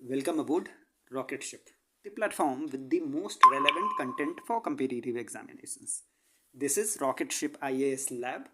Welcome aboard Rocket Ship, the platform with the most relevant content for competitive examinations. This is Rocket Ship IAS Lab,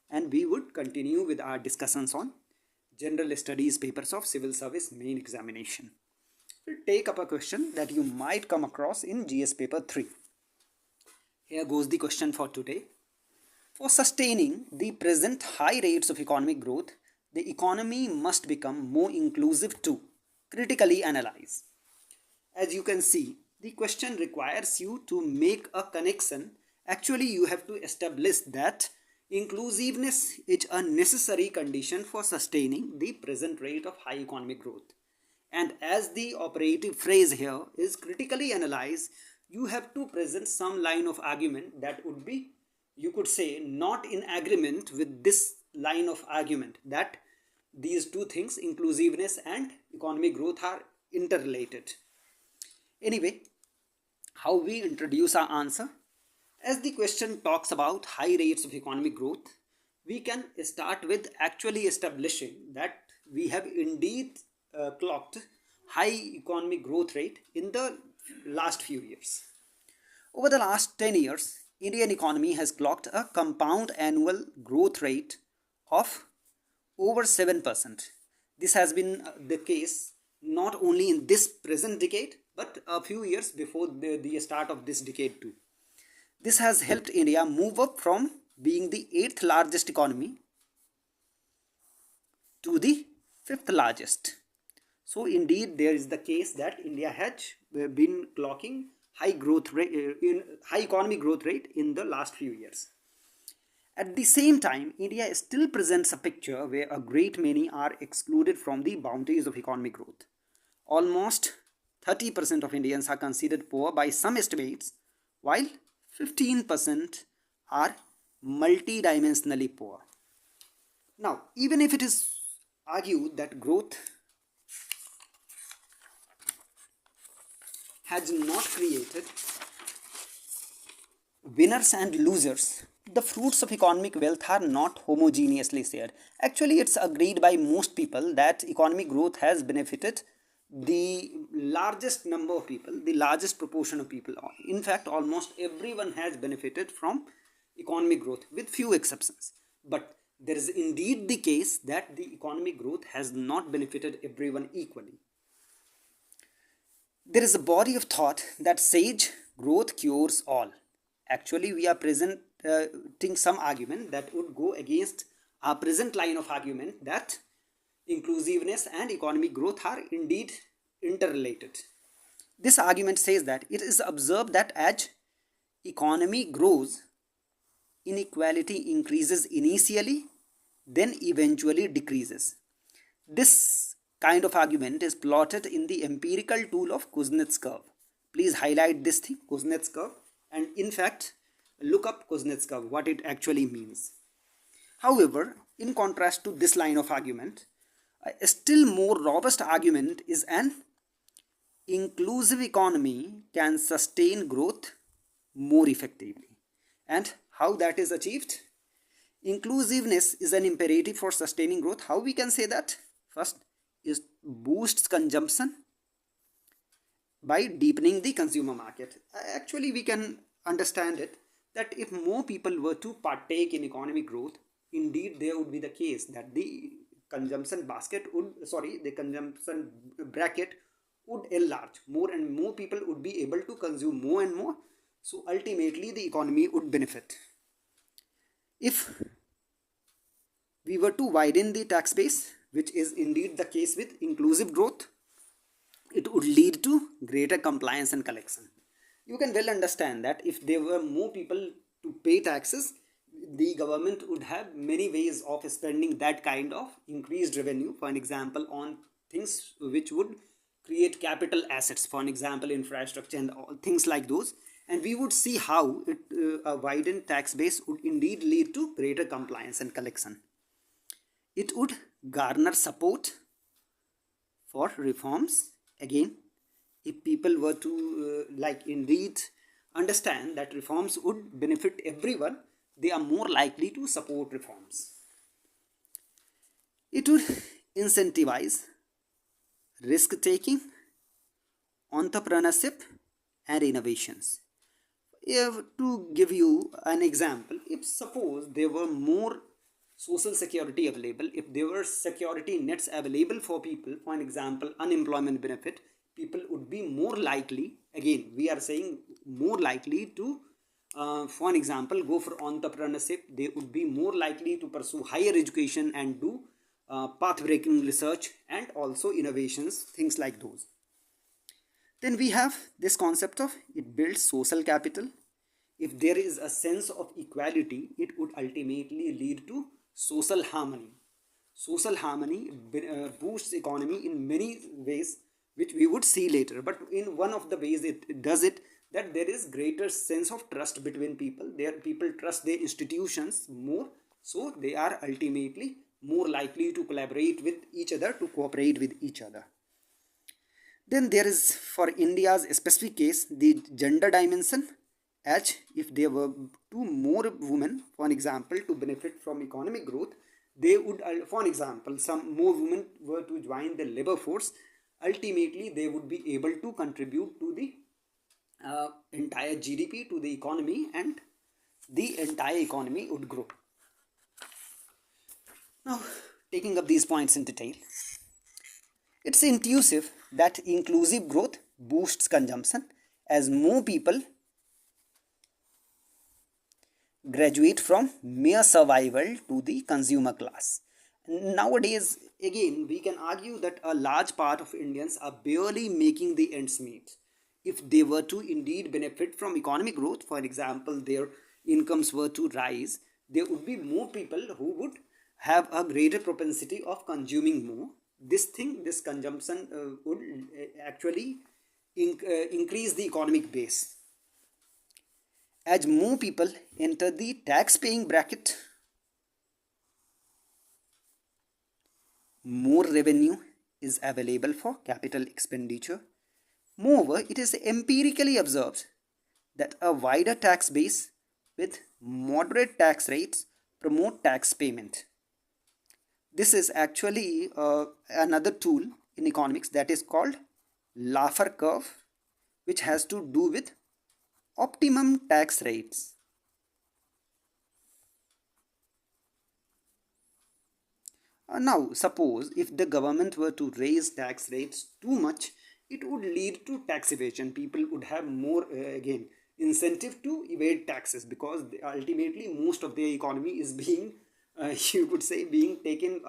and we would continue with our discussions on General Studies papers of Civil Service Main Examination. We'll take up a question that you might come across in GS Paper 3. Here goes the question for today. For sustaining the present high rates of economic growth, the economy must become more inclusive too. Critically analyze. As you can see, the question requires you to make a connection. Actually, you have to establish that inclusiveness is a necessary condition for sustaining the present rate of high economic growth. And as the operative phrase here is critically analyze, you have to present some line of argument that would be, you could say, not in agreement with this line of argument, that these two things, inclusiveness and economic growth, are interrelated. Anyway, how we introduce our answer? As the question talks about high rates of economic growth, we can start with actually establishing that we have indeed clocked high economic growth rate in the last few years. Over the last 10 years, Indian economy has clocked a compound annual growth rate of over 7%. This has been the case not only in this present decade, but a few years before the start of this decade too. This has helped India move up from being the 8th largest economy to the 5th largest. So indeed there is the case that India has been clocking high economic growth rate in the last few years. At the same time, India still presents a picture where a great many are excluded from the boundaries of economic growth. Almost 30% of Indians are considered poor by some estimates, while 15% are multidimensionally poor. Now, even if it is argued that growth has not created winners and losers, the fruits of economic wealth are not homogeneously shared. Actually, it's agreed by most people that economic growth has benefited the largest number of people, the largest proportion of people. In fact, almost everyone has benefited from economic growth, with few exceptions. But there is indeed the case that the economic growth has not benefited everyone equally. There is a body of thought that says growth cures all. Actually, we are presenting some argument that would go against our present line of argument that inclusiveness and economic growth are indeed interrelated. This argument says that it is observed that as economy grows, inequality increases initially, then eventually decreases. This kind of argument is plotted in the empirical tool of Kuznets curve. Please highlight this thing, Kuznets curve, and in fact look up Kuznets curve, what it actually means. However, in contrast to this line of argument, a still more robust argument is an inclusive economy can sustain growth more effectively. And how that is achieved? Inclusiveness is an imperative for sustaining growth. How we can say that? First is boosts consumption by deepening the consumer market. Actually, we can understand it that if more people were to partake in economic growth, indeed there would be the case that the consumption bracket would enlarge. More and more people would be able to consume more and more. So ultimately the economy would benefit. If we were to widen the tax base, which is indeed the case with inclusive growth, it would lead to greater compliance and collection. You can well understand that if there were more people to pay taxes, the government would have many ways of spending that kind of increased revenue, for an example, on things which would create capital assets, for an example, infrastructure and all things like those. And we would see how a widened tax base would indeed lead to greater compliance and collection. It would garner support for reforms. Again, if people were to indeed understand that reforms would benefit everyone, they are more likely to support reforms. It would incentivize risk taking entrepreneurship and innovations. If, to give you an example, if suppose there were more social security available, if there were security nets available for people, for an example, unemployment benefit, people would be more likely, again, we are saying more likely to, for an example, go for entrepreneurship. They would be more likely to pursue higher education and do path breaking research and also innovations, things like those. Then we have this concept of it builds social capital. If there is a sense of equality, it would ultimately lead to social harmony. Social harmony boosts economy in many ways, which we would see later. But in one of the ways it does it, that there is greater sense of trust between people. There people trust their institutions more, so they are ultimately more likely to collaborate with each other, to cooperate with each other. Then there is, for India's specific case, the gender dimension, as if there were two more women, for an example, to benefit from economic growth, they would, for an example, some more women were to join the labor force, ultimately they would be able to contribute to the entire GDP, to the economy, and the entire economy would grow. Now, taking up these points in detail, it's intuitive that inclusive growth boosts consumption as more people graduate from mere survival to the consumer class. Nowadays, again, we can argue that a large part of Indians are barely making the ends meet. If they were to indeed benefit from economic growth, for example, their incomes were to rise, there would be more people who would have a greater propensity of consuming more. This consumption would actually increase the economic base. As more people enter the tax paying bracket, more revenue is available for capital expenditure. Moreover, it is empirically observed that a wider tax base with moderate tax rates promote tax payment. This is actually another tool in economics that is called Laffer curve, which has to do with optimum tax rates. Now, suppose if the government were to raise tax rates too much, it would lead to tax evasion. People would have more, again, incentive to evade taxes, because ultimately most of their economy is being, you could say, being taken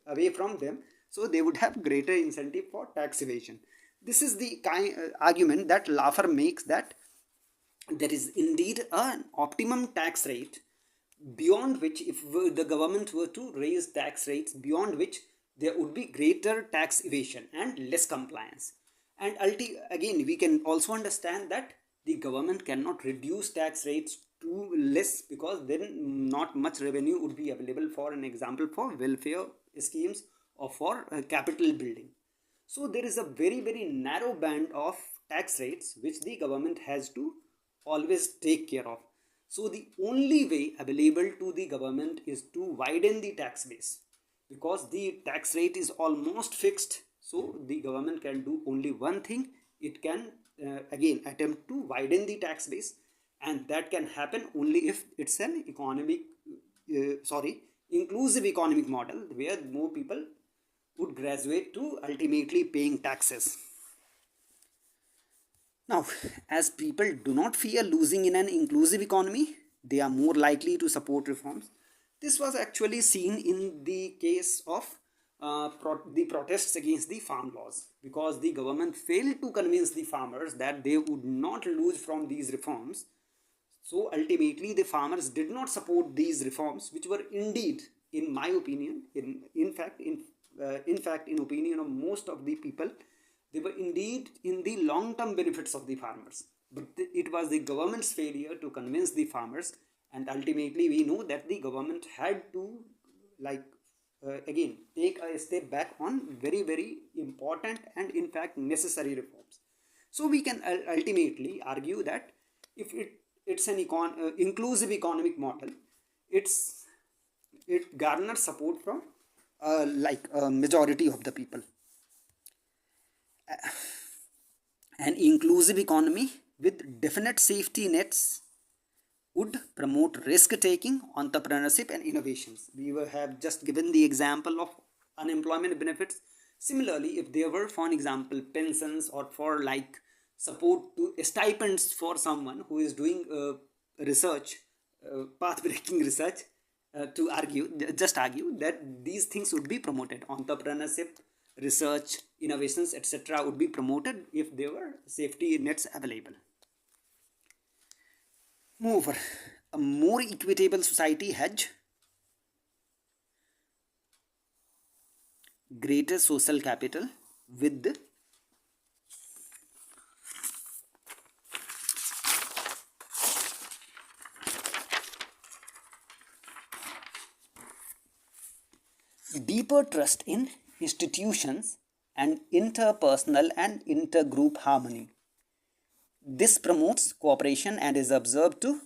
away from them. So they would have greater incentive for tax evasion. This is the argument that Laffer makes, that there is indeed an optimum tax rate beyond which, if the government were to raise tax rates beyond which, there would be greater tax evasion and less compliance. And again, we can also understand that the government cannot reduce tax rates too less, because then not much revenue would be available, for an example, for welfare schemes or for capital building. So there is a very, very narrow band of tax rates which the government has to always take care of. So the only way available to the government is to widen the tax base, because the tax rate is almost fixed. So the government can do only one thing. It can again attempt to widen the tax base, and that can happen only if it's an inclusive economic model, where more people would graduate to ultimately paying taxes. Now, as people do not fear losing in an inclusive economy, they are more likely to support reforms. This was actually seen in the case of the protests against the farm laws, because the government failed to convince the farmers that they would not lose from these reforms. So ultimately, the farmers did not support these reforms, which were indeed, in my opinion, in fact, in opinion of most of the people, they were indeed in the long-term benefits of the farmers. But it was the government's failure to convince the farmers, and ultimately we know that the government had to, again, take a step back on very, very important and in fact necessary reforms. So we can ultimately argue that if it's an inclusive economic model, it garners support from a majority of the people. An inclusive economy with definite safety nets would promote risk-taking, entrepreneurship and innovations. We have just given the example of unemployment benefits. Similarly, if there were, for example, pensions or for like support to stipends for someone who is doing research, path-breaking research, just argue that these things would be promoted. Entrepreneurship, research, innovations, etc. would be promoted if there were safety nets available. Moreover, a more equitable society has greater social capital with deeper trust in institutions and interpersonal and intergroup harmony. This promotes cooperation and is observed to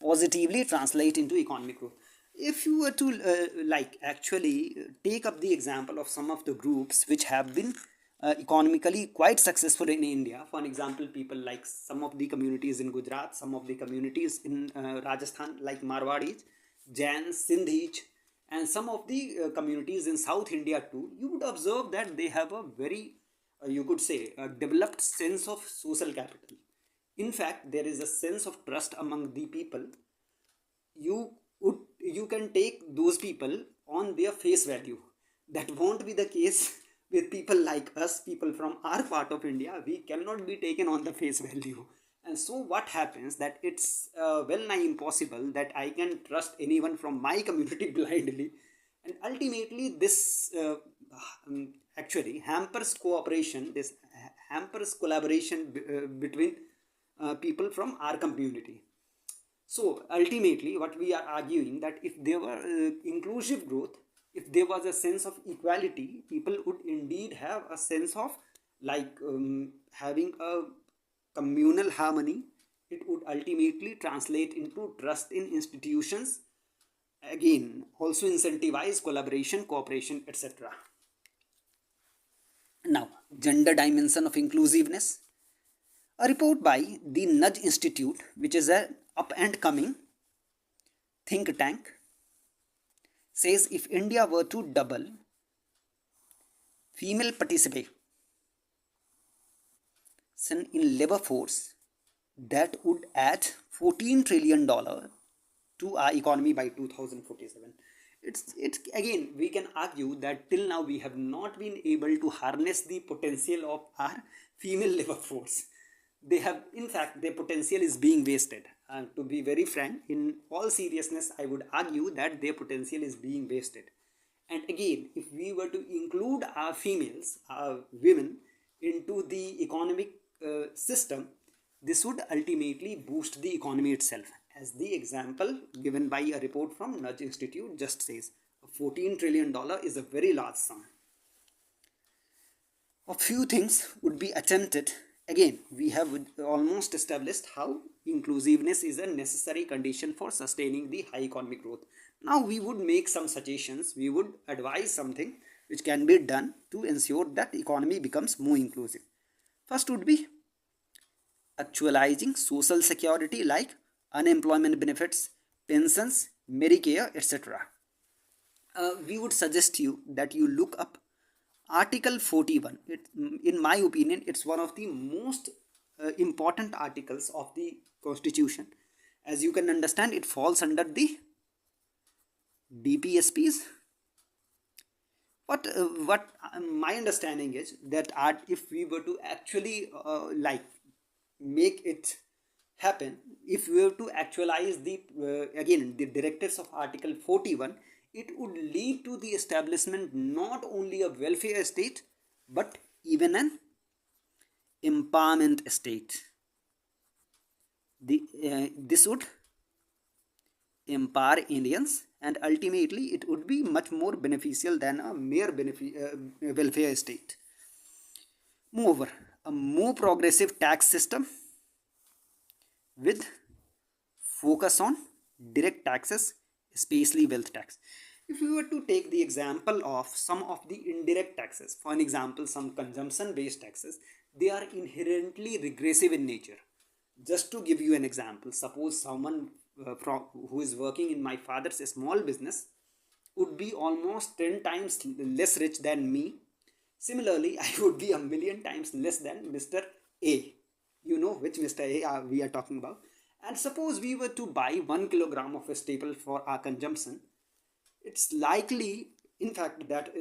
positively translate into economic growth. If you were to actually take up the example of some of the groups which have been economically quite successful in India, for example, people like some of the communities in Gujarat, some of the communities in Rajasthan like Marwadis, Jains, Sindhis, and some of the communities in South India too, you would observe that they have a very, you could say, a developed sense of social capital. In fact, there is a sense of trust among the people. You can take those people on their face value. That won't be the case with people like us, people from our part of India. We cannot be taken on the face value. And so what happens that it's well nigh impossible that I can trust anyone from my community blindly. And ultimately this actually hampers cooperation, this hampers collaboration between people from our community. So ultimately what we are arguing that if there were inclusive growth, if there was a sense of equality, people would indeed have a sense of having a communal harmony. It would ultimately translate into trust in institutions, again also incentivize collaboration, cooperation, etc. Now, gender dimension of inclusiveness. A report by the Nudge Institute, which is an up and coming think tank, says if India were to double female participation in labor force, that would add $14 trillion to our economy by 2047. It's again, we can argue that till now we have not been able to harness the potential of our female labor force. They have, in fact, their potential is being wasted. And to be very frank, in all seriousness, I would argue that their potential is being wasted. And again, if we were to include our females, our women, into the economic system, this would ultimately boost the economy itself. As the example given by a report from Nudge Institute just says, $14 trillion is a very large sum. A few things would be attempted. Again, we have almost established how inclusiveness is a necessary condition for sustaining the high economic growth. Now we would make some suggestions, we would advise something which can be done to ensure that the economy becomes more inclusive. First would be actualizing social security like unemployment benefits, pensions, Medicare, etc. We would suggest you that you look up Article 41. In my opinion, it's one of the most important articles of the Constitution. As you can understand, it falls under the DPSPs. What my understanding is that if we were to actually make it happen, if we were to actualize the again the directives of Article 41, it would lead to the establishment not only a welfare state but even an empowerment state. This would empower Indians, and ultimately it would be much more beneficial than a mere welfare state. Moreover, a more progressive tax system with focus on direct taxes, especially wealth tax. If we were to take the example of some of the indirect taxes, for an example, some consumption based taxes, they are inherently regressive in nature. Just to give you an example, suppose someone who is working in my father's small business would be almost 10 times less rich than me. Similarly, I would be a million times less than Mr. A. You know which Mr. A we are talking about. And suppose we were to buy 1 kilogram of a staple for our consumption, it's likely, in fact, that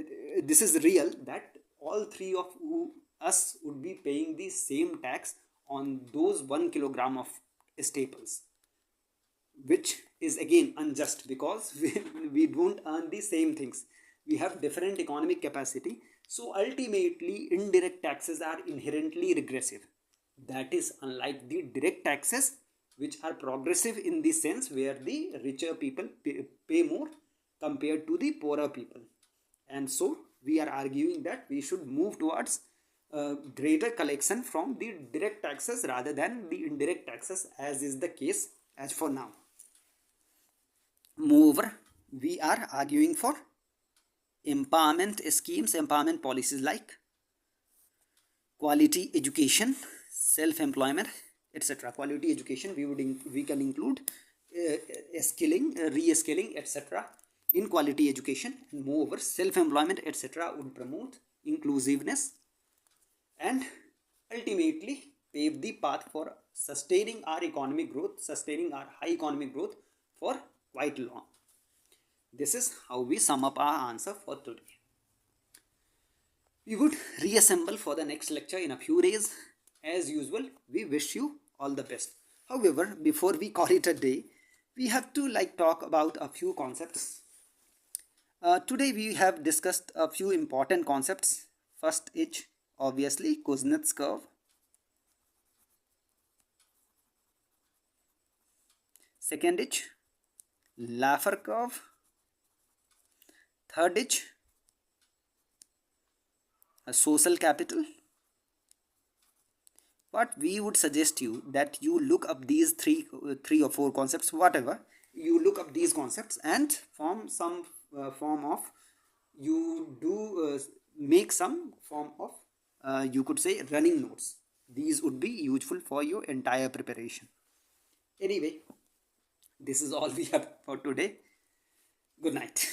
this is real, that all three of us would be paying the same tax on those 1 kilogram of staples, which is again unjust because we don't earn the same things. We have different economic capacity. So ultimately, indirect taxes are inherently regressive. That is unlike the direct taxes, which are progressive in the sense where the richer people pay more compared to the poorer people. And so we are arguing that we should move towards greater collection from the direct taxes rather than the indirect taxes, as is the case as for now. Moreover, we are arguing for empowerment schemes, empowerment policies like quality education, self-employment, etc. Quality education, we can include skilling, re-skilling, etc. in quality education. And moreover, self-employment, etc. would promote inclusiveness and ultimately pave the path for sustaining our economic growth, sustaining our high economic growth for quite long. This is how we sum up our answer for today. We would reassemble for the next lecture in a few days. As usual, we wish you all the best. However, before we call it a day, we have to talk about a few concepts. Today we have discussed a few important concepts. First is obviously Kuznets curve. Second is Laffer curve. Third is a social capital. What we would suggest you that you look up these three or four concepts, whatever you look up these concepts and form some form of, you do make some form of you could say running notes. These would be useful for your entire preparation. Anyway, this is all we have for today. Good night.